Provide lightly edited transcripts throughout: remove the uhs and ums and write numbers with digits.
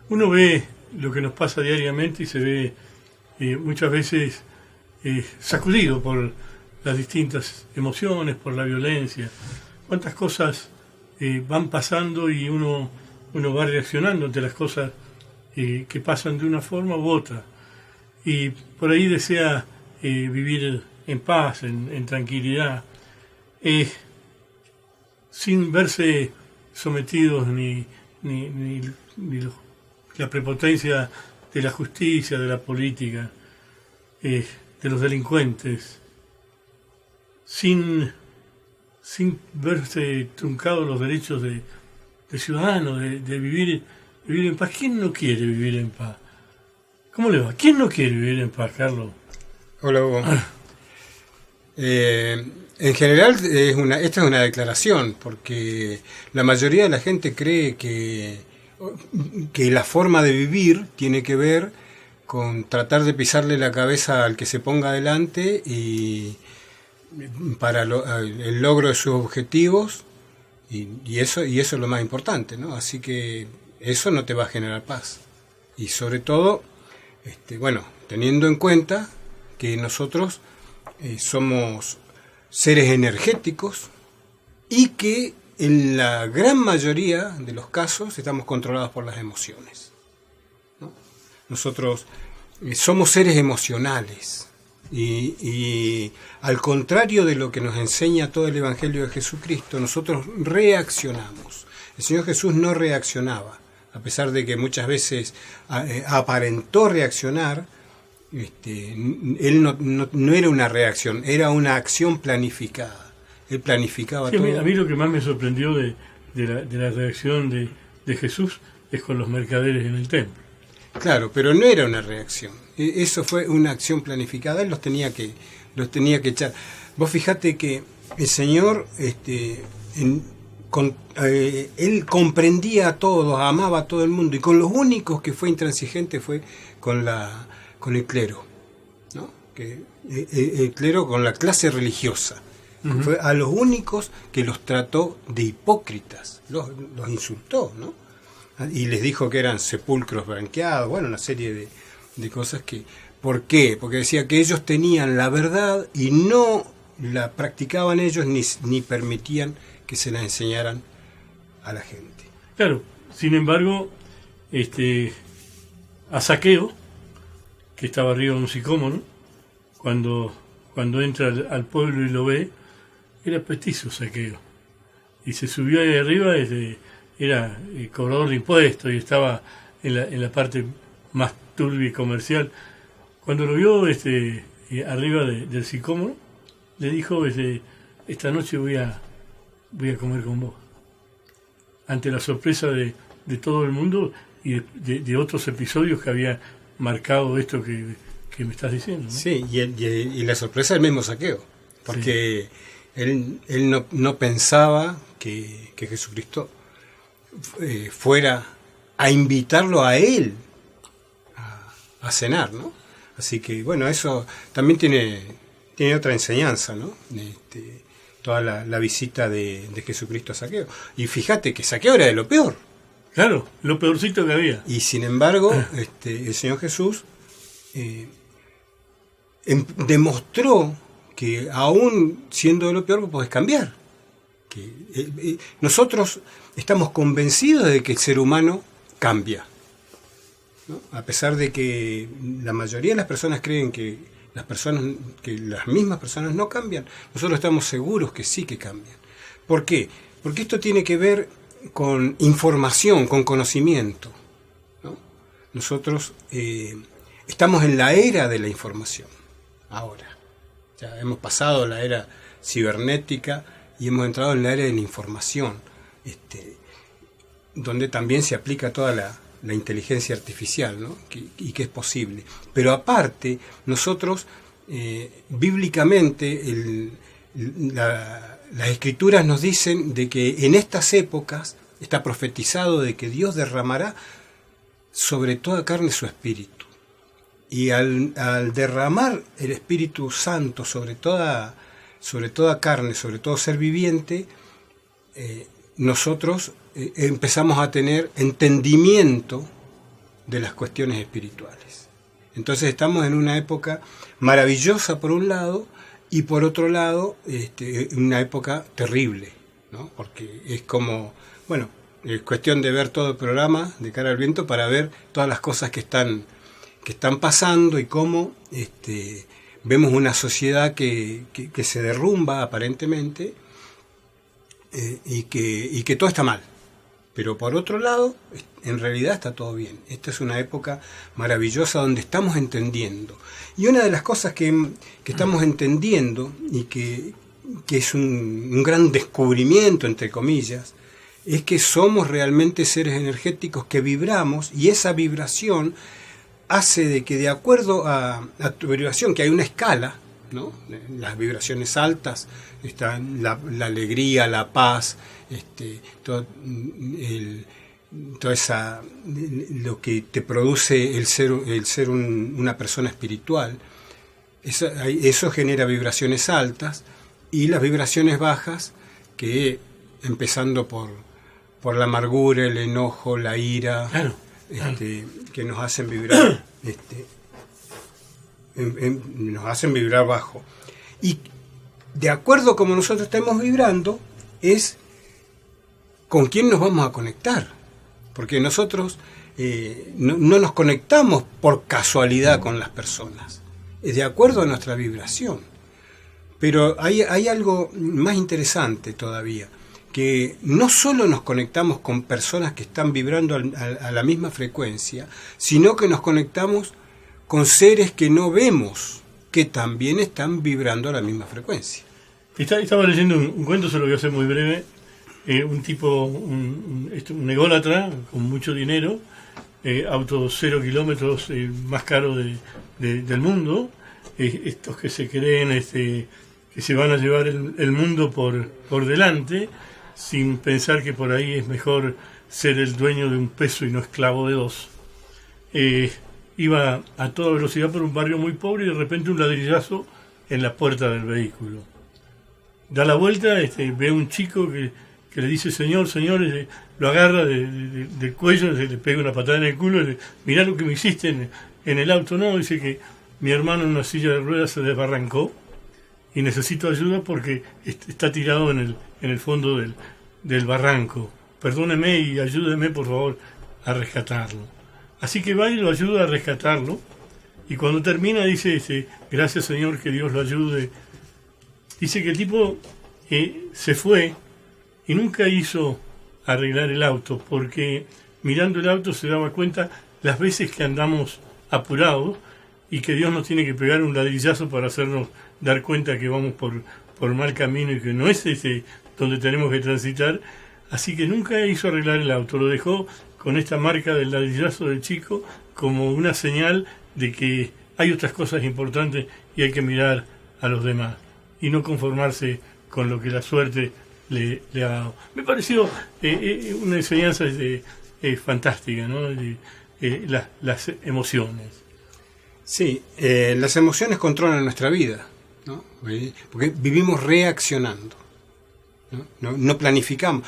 Uno ve lo que nos pasa diariamente y se ve muchas veces sacudido por las distintas emociones, por la violencia. Cuántas cosas van pasando y uno va reaccionando ante las cosas que pasan de una forma u otra. Y por ahí desea vivir en paz, en tranquilidad, sin verse sometidos ni la prepotencia de la justicia, de la política, de los delincuentes, sin verse truncados los derechos de ciudadanos, de vivir en paz. ¿Quién no quiere vivir en paz? ¿Cómo le va? ¿Quién no quiere vivir en paz, Carlos? Hola, Hugo. En general, esta es una declaración, porque la mayoría de la gente cree que la forma de vivir tiene que ver con tratar de pisarle la cabeza al que se ponga adelante y para el logro de sus objetivos, y eso es lo más importante, ¿no? Así que eso no te va a generar paz. Y sobre todo, teniendo en cuenta que nosotros somos seres energéticos y que en la gran mayoría de los casos estamos controlados por las emociones, ¿no? Nosotros somos seres emocionales y al contrario de lo que nos enseña todo el Evangelio de Jesucristo, nosotros reaccionamos. El Señor Jesús no reaccionaba, a pesar de que muchas veces aparentó reaccionar. Él no era una reacción, era una acción planificada. Él planificaba todo. A mí lo que más me sorprendió de la reacción de Jesús es con los mercaderes en el templo. Claro, pero no era una reacción. Eso fue una acción planificada. Él los tenía que echar. Vos fijate que el Señor, él comprendía a todos, amaba a todo el mundo, y con los únicos que fue intransigente fue con el clero, ¿no? El clero, con la clase religiosa. Uh-huh. Fue a los únicos que los trató de hipócritas, los insultó, ¿no? Y les dijo que eran sepulcros branqueados, una serie de cosas que... ¿Por qué? Porque decía que ellos tenían la verdad y no la practicaban ellos ni permitían que se la enseñaran a la gente. Claro, sin embargo, a Zaqueo, que estaba arriba de un sicómoro, cuando entra al pueblo y lo ve, era petizo Zaqueo, y se subió ahí arriba, era cobrador de impuestos y estaba en la parte más turbia y comercial. Cuando lo vio arriba del sicómoro, le dijo, esta noche voy a comer con vos, ante la sorpresa de todo el mundo y de otros episodios que había marcado esto que me estás diciendo, ¿no? Sí, y la sorpresa del mismo Zaqueo, porque sí. Él no pensaba que Jesucristo fuera a invitarlo a él a cenar, ¿no? Así que, eso también tiene otra enseñanza, ¿no? Toda la visita de Jesucristo a Zaqueo. Y fíjate que Zaqueo era de lo peor. Claro, lo peorcito que había. Y sin embargo, el Señor Jesús demostró que aún siendo de lo peor podés cambiar. Que nosotros estamos convencidos de que el ser humano cambia, ¿no? A pesar de que la mayoría de las personas creen que las mismas personas no cambian, nosotros estamos seguros que sí que cambian. ¿Por qué? Porque esto tiene que ver con información, con conocimiento, ¿no? Nosotros estamos en la era de la información ahora. Ya hemos pasado la era cibernética y hemos entrado en la era de la información, donde también se aplica toda la inteligencia artificial, ¿no? Y que es posible. Pero aparte, nosotros, bíblicamente, las escrituras nos dicen de que en estas épocas está profetizado de que Dios derramará sobre toda carne su espíritu. Y al derramar el Espíritu Santo sobre toda carne, sobre todo ser viviente, nosotros empezamos a tener entendimiento de las cuestiones espirituales. Entonces estamos en una época maravillosa por un lado, y por otro lado una época terrible, ¿no? Porque es como, bueno, es cuestión de ver todo el programa de Cara al Viento para ver todas las cosas que están pasando y cómo vemos una sociedad que se derrumba aparentemente, y que todo está mal. Pero por otro lado, en realidad está todo bien. Esta es una época maravillosa donde estamos entendiendo. Y una de las cosas que estamos entendiendo y que es un gran descubrimiento, entre comillas, es que somos realmente seres energéticos que vibramos, y esa vibración hace de que, de acuerdo a tu vibración, que hay una escala, ¿no? Las vibraciones altas están la alegría, la paz, todo esa, lo que te produce el ser una persona espiritual. Eso genera vibraciones altas, y las vibraciones bajas, que empezando por la amargura, el enojo, la ira, claro. Que nos hacen vibrar nos hacen vibrar bajo. Y de acuerdo a como nosotros estemos vibrando, es con quién nos vamos a conectar. Porque nosotros no nos conectamos por casualidad con las personas. Es de acuerdo a nuestra vibración. Pero hay algo más interesante todavía, que no solo nos conectamos con personas que están vibrando a la misma frecuencia, sino que nos conectamos con seres que no vemos, que también están vibrando a la misma frecuencia. Estaba leyendo un cuento, se lo voy a hacer muy breve. Un tipo, un ególatra con mucho dinero, auto 0 kilómetros, más caro del mundo, estos que se creen que se van a llevar el mundo por delante, sin pensar que por ahí es mejor ser el dueño de un peso y no esclavo de dos. Iba a toda velocidad por un barrio muy pobre, y de repente un ladrillazo en la puerta del vehículo. Da la vuelta, ve a un chico que le dice: señor, lo agarra del cuello, le pega una patada en el culo, y le dice: mirá lo que me hiciste en el auto. No, dice que mi hermano en una silla de ruedas se desbarrancó y necesito ayuda porque está tirado en el fondo del barranco. Perdóneme y ayúdeme, por favor, a rescatarlo. Así que va y lo ayuda a rescatarlo, y cuando termina dice: gracias, señor, que Dios lo ayude. Dice que el tipo se fue y nunca hizo arreglar el auto, porque mirando el auto se daba cuenta las veces que andamos apurados y que Dios nos tiene que pegar un ladrillazo para hacernos dar cuenta que vamos por mal camino y que no es ese donde tenemos que transitar. Así que nunca hizo arreglar el auto, lo dejó con esta marca del ladrillazo del chico como una señal de que hay otras cosas importantes y hay que mirar a los demás y no conformarse con lo que la suerte le ha dado. Me pareció una enseñanza fantástica, ¿no? Las emociones. Sí, las emociones controlan nuestra vida, ¿no? Porque vivimos reaccionando, ¿no? No planificamos.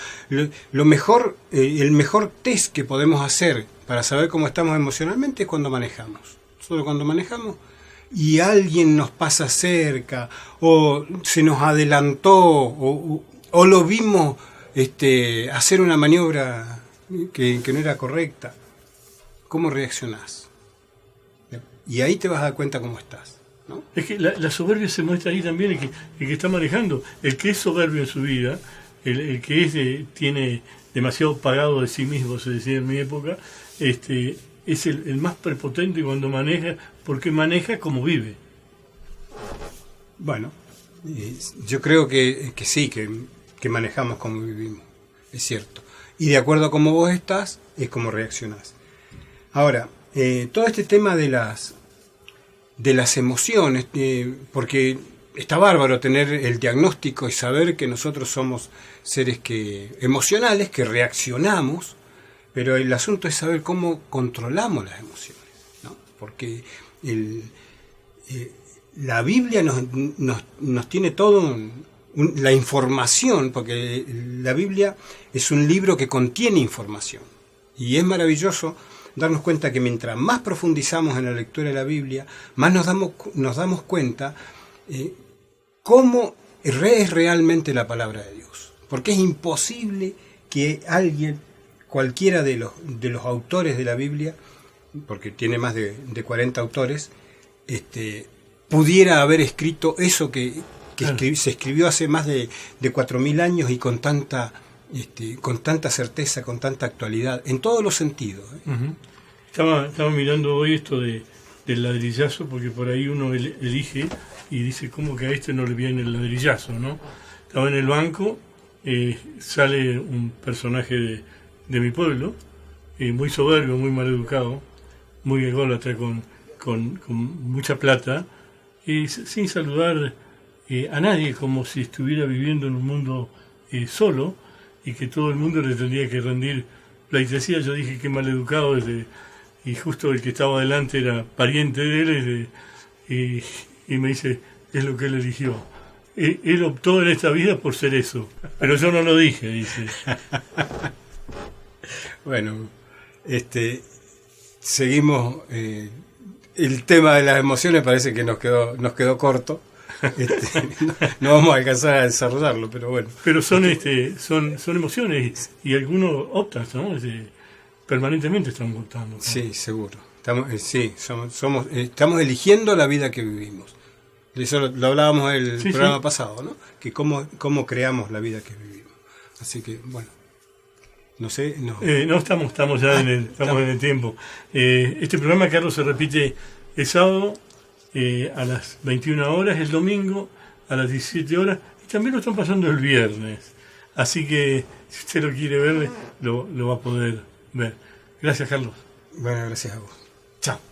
Lo mejor, el mejor test que podemos hacer para saber cómo estamos emocionalmente es cuando manejamos. Solo cuando manejamos y alguien nos pasa cerca, o se nos adelantó, o lo vimos hacer una maniobra que no era correcta, ¿cómo reaccionás? Y ahí te vas a dar cuenta cómo estás, ¿no? Es que la soberbia se muestra ahí también, el que está manejando, el que es soberbio en su vida, el que tiene demasiado pagado de sí mismo, se decía en mi época, es el más prepotente cuando maneja, porque maneja como vive. Bueno, yo creo que sí, que manejamos como vivimos, es cierto. Y de acuerdo a cómo vos estás, es como reaccionás. Ahora, todo este tema de las emociones, porque está bárbaro tener el diagnóstico y saber que nosotros somos seres emocionales, que reaccionamos, Pero el asunto es saber cómo controlamos las emociones, ¿no? Porque la Biblia nos tiene todo la información, porque la Biblia es un libro que contiene información. Y es maravilloso darnos cuenta que mientras más profundizamos en la lectura de la Biblia, más nos damos cuenta cómo es realmente la palabra de Dios. Porque es imposible que alguien, cualquiera de los autores de la Biblia, porque tiene más de 40 autores, pudiera haber escrito eso que Claro. se escribió hace más de 4.000 años y con tanta certeza, con tanta actualidad, en todos los sentidos. Ujú. Estaba mirando hoy esto del ladrillazo, porque por ahí uno elige y dice, ¿cómo que a este no le viene el ladrillazo, no? Estaba en el banco, sale un personaje de mi pueblo, muy soberbio, muy mal educado, muy ególatra, con mucha plata, y sin saludar a nadie, como si estuviera viviendo en un mundo solo, y que todo el mundo le tendría que rendir pleitesía. Yo dije que mal educado, y justo el que estaba adelante era pariente de él, y me dice, es lo que él eligió. Él optó en esta vida por ser eso, pero yo no lo dije, dice. Bueno, seguimos. El tema de las emociones parece que nos quedó corto. No vamos a alcanzar a desarrollarlo, pero bueno. Pero son emociones, y algunos optan, ¿no? Permanentemente están optando, ¿no? Sí, seguro. Estamos eligiendo la vida que vivimos. Eso lo hablábamos en el programa pasado, ¿no? Que cómo creamos la vida que vivimos. Así que, bueno. No sé, no. No estamos ya en el tiempo. Este programa, Carlos, se repite el sábado a las 21 horas, el domingo a las 17 horas, y también lo están pasando el viernes. Así que si usted lo quiere ver, lo va a poder ver. Gracias, Carlos. Bueno, gracias a vos. Chao.